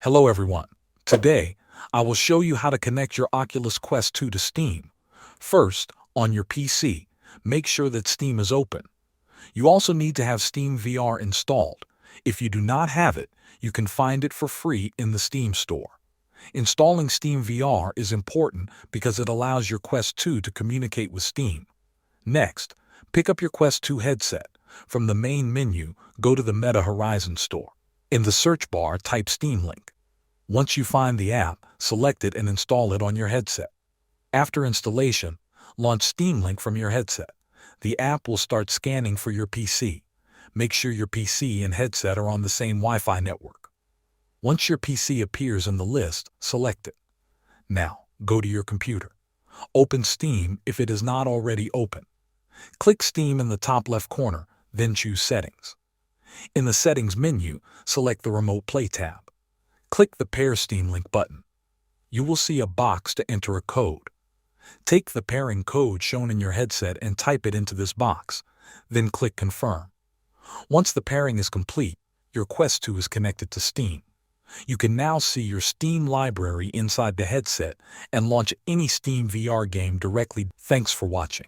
Hello everyone. Today, I will show you how to connect your Oculus Quest 2 to Steam. First, on your PC, make sure that Steam is open. You also need to have Steam VR installed. If you do not have it, you can find it for free in the Steam store. Installing Steam VR is important because it allows your Quest 2 to communicate with Steam. Next, pick up your Quest 2 headset. From the main menu, go to the Meta Horizon store. In the search bar, type Steam Link. Once you find the app, select it and install it on your headset. After installation, launch Steam Link from your headset. The app will start scanning for your PC. Make sure your PC and headset are on the same Wi-Fi network. Once your PC appears in the list, select it. Now, go to your computer. Open Steam if it is not already open. Click Steam in the top left corner, then choose Settings. In the Settings menu, select the Remote Play tab. Click the Pair Steam Link button. You will see a box to enter a code. Take the pairing code shown in your headset and type it into this box, then click Confirm. Once the pairing is complete, your Quest 2 is connected to Steam. You can now see your Steam library inside the headset and launch any Steam VR game directly. Thanks for watching.